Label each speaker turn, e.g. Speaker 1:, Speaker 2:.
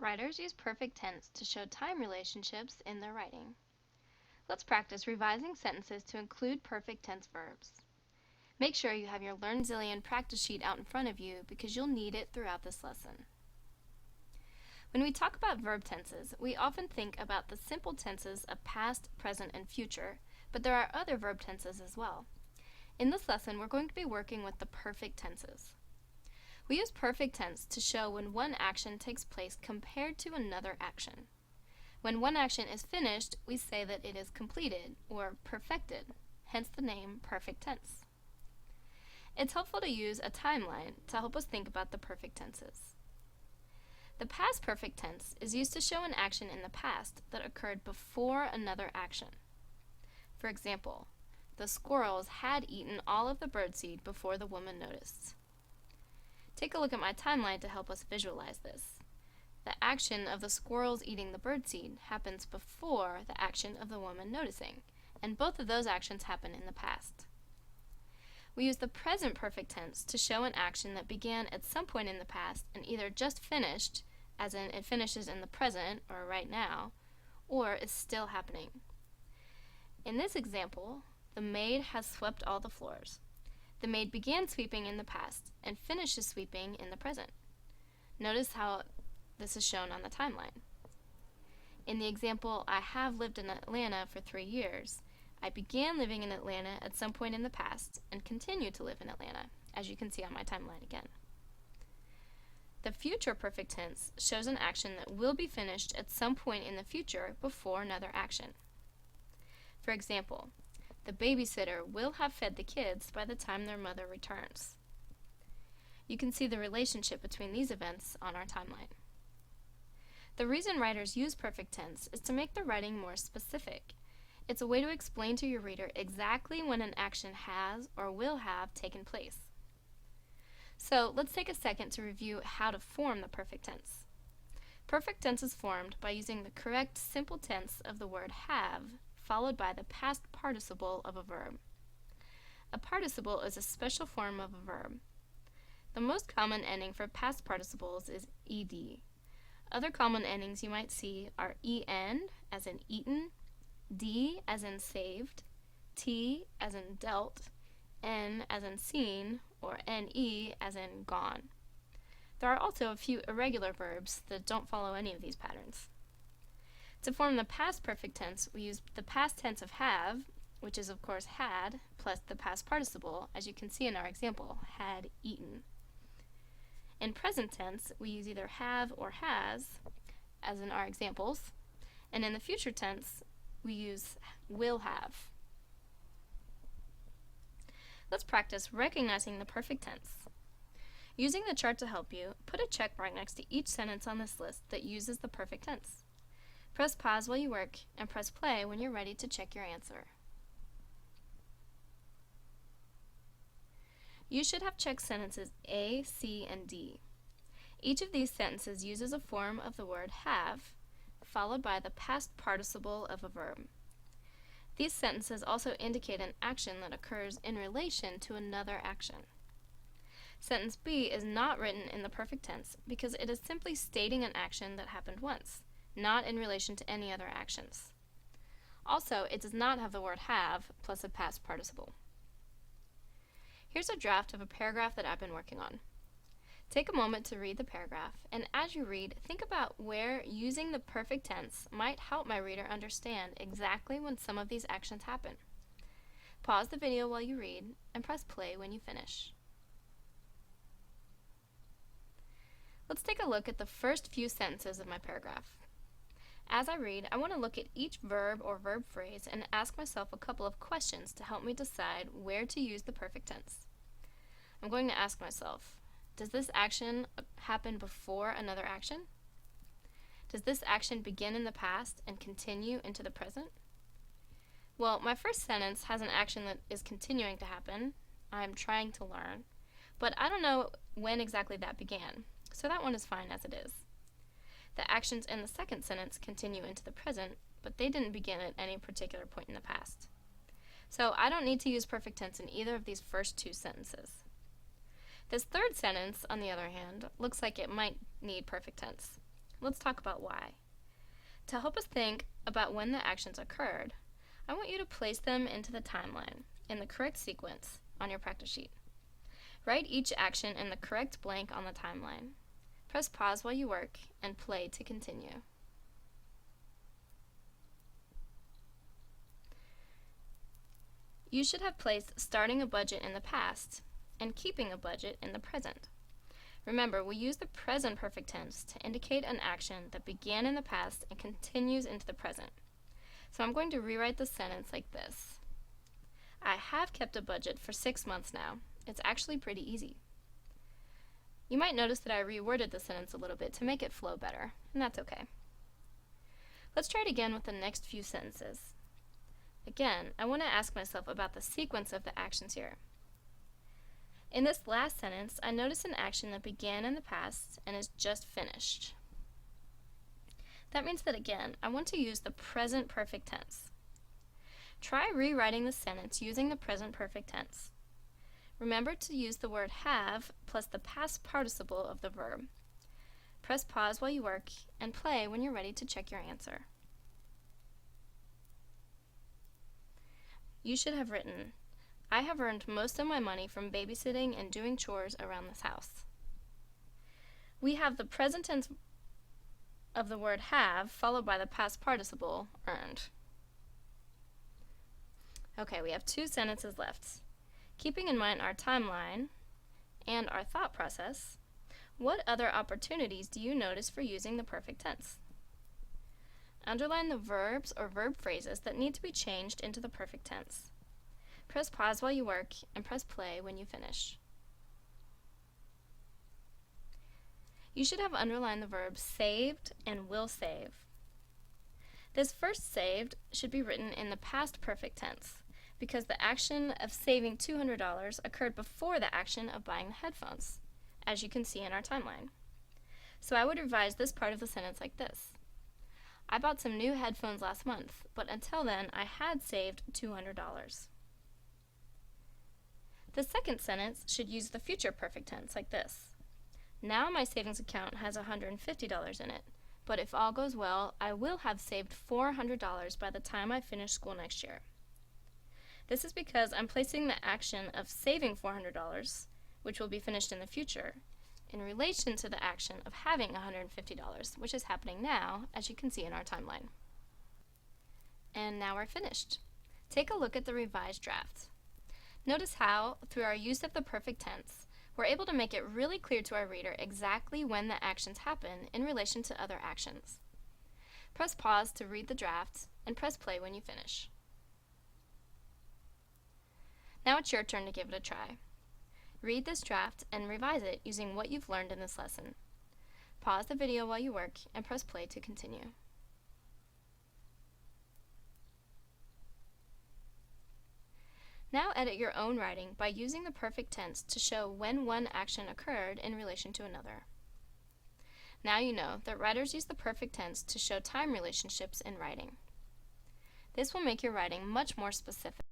Speaker 1: Writers use perfect tense to show time relationships in their writing. Let's practice revising sentences to include perfect tense verbs. Make sure you have your Learn Zillion practice sheet out in front of you because you'll need it throughout this lesson. When we talk about verb tenses, we often think about the simple tenses of past, present, and future, but there are other verb tenses as well. In this lesson, we're going to be working with the perfect tenses. We use perfect tense to show when one action takes place compared to another action. When one action is finished, we say that it is completed or perfected, hence the name perfect tense. It's helpful to use a timeline to help us think about the perfect tenses. The past perfect tense is used to show an action in the past that occurred before another action. For example, the squirrels had eaten all of the birdseed before the woman noticed. Take a look at my timeline to help us visualize this. The action of the squirrels eating the birdseed happens before the action of the woman noticing, and both of those actions happen in the past. We use the present perfect tense to show an action that began at some point in the past and either just finished, as in it finishes in the present or right now, or is still happening. In this example, the maid has swept all the floors. The maid began sweeping in the past and finishes sweeping in the present. Notice how this is shown on the timeline. In the example, I have lived in Atlanta for 3 years. I began living in Atlanta at some point in the past and continue to live in Atlanta, as you can see on my timeline again. The future perfect tense shows an action that will be finished at some point in the future before another action. For example, the babysitter will have fed the kids by the time their mother returns. You can see the relationship between these events on our timeline. The reason writers use perfect tense is to make the writing more specific. It's a way to explain to your reader exactly when an action has or will have taken place. So let's take a second to review how to form the perfect tense. Perfect tense is formed by using the correct simple tense of the word have followed by the past participle of a verb. A participle is a special form of a verb. The most common ending for past participles is ed. Other common endings you might see are en, as in eaten, d as in saved, t as in dealt, n as in seen, or ne as in gone. There are also a few irregular verbs that don't follow any of these patterns. To form the past perfect tense, we use the past tense of have, which is of course had, plus the past participle, as you can see in our example, had eaten. In present tense, we use either have or has, as in our examples, and in the future tense, we use will have. Let's practice recognizing the perfect tense. Using the chart to help you, put a check mark next to each sentence on this list that uses the perfect tense. Press pause while you work, and press play when you're ready to check your answer. You should have checked sentences A, C, and D. Each of these sentences uses a form of the word have, followed by the past participle of a verb. These sentences also indicate an action that occurs in relation to another action. Sentence B is not written in the perfect tense because it is simply stating an action that happened once, not in relation to any other actions. Also, it does not have the word have plus a past participle. Here's a draft of a paragraph that I've been working on. Take a moment to read the paragraph, and as you read, think about where using the perfect tense might help my reader understand exactly when some of these actions happen. Pause the video while you read, and press play when you finish. Let's take a look at the first few sentences of my paragraph. As I read, I want to look at each verb or verb phrase and ask myself a couple of questions to help me decide where to use the perfect tense. I'm going to ask myself, does this action happen before another action? Does this action begin in the past and continue into the present? Well, my first sentence has an action that is continuing to happen. I'm trying to learn, but I don't know when exactly that began, so that one is fine as it is. The actions in the second sentence continue into the present, but they didn't begin at any particular point in the past. So I don't need to use perfect tense in either of these first two sentences. This third sentence, on the other hand, looks like it might need perfect tense. let's talk about why. To help us think about when the actions occurred, I want you to place them into the timeline in the correct sequence on your practice sheet. Write each action in the correct blank on the timeline. Press pause while you work and play to continue. You should have placed starting a budget in the past and keeping a budget in the present. Remember, we use the present perfect tense to indicate an action that began in the past and continues into the present. So I'm going to rewrite the sentence like this. I have kept a budget for 6 months now. It's actually pretty easy. You might notice that I reworded the sentence a little bit to make it flow better, and that's okay. Let's try it again with the next few sentences. Again, I want to ask myself about the sequence of the actions here. In this last sentence, I notice an action that began in the past and is just finished. That means that, again, I want to use the present perfect tense. Try rewriting the sentence using the present perfect tense. Remember to use the word have plus the past participle of the verb. Press pause while you work and play when you're ready to check your answer. You should have written, I have earned most of my money from babysitting and doing chores around this house. We have the present tense of the word have followed by the past participle, earned. Okay, we have 2 sentences left. Keeping in mind our timeline and our thought process, what other opportunities do you notice for using the perfect tense? Underline the verbs or verb phrases that need to be changed into the perfect tense. Press pause while you work and press play when you finish. You should have underlined the verbs saved and will save. This first saved should be written in the past perfect tense because the action of saving $200 occurred before the action of buying the headphones, as you can see in our timeline. So I would revise this part of the sentence like this. I bought some new headphones last month, but until then I had saved $200. The second sentence should use the future perfect tense like this. Now my savings account has $150 in it, but if all goes well, I will have saved $400 by the time I finish school next year. This is because I'm placing the action of saving $400, which will be finished in the future, in relation to the action of having $150, which is happening now, as you can see in our timeline. And now we're finished. Take a look at the revised draft. Notice how, through our use of the perfect tense, we're able to make it really clear to our reader exactly when the actions happen in relation to other actions. Press pause to read the draft, and press play when you finish. Now it's your turn to give it a try. Read this draft and revise it using what you've learned in this lesson. Pause the video while you work and press play to continue. Now edit your own writing by using the perfect tense to show when one action occurred in relation to another. Now you know that writers use the perfect tense to show time relationships in writing. This will make your writing much more specific.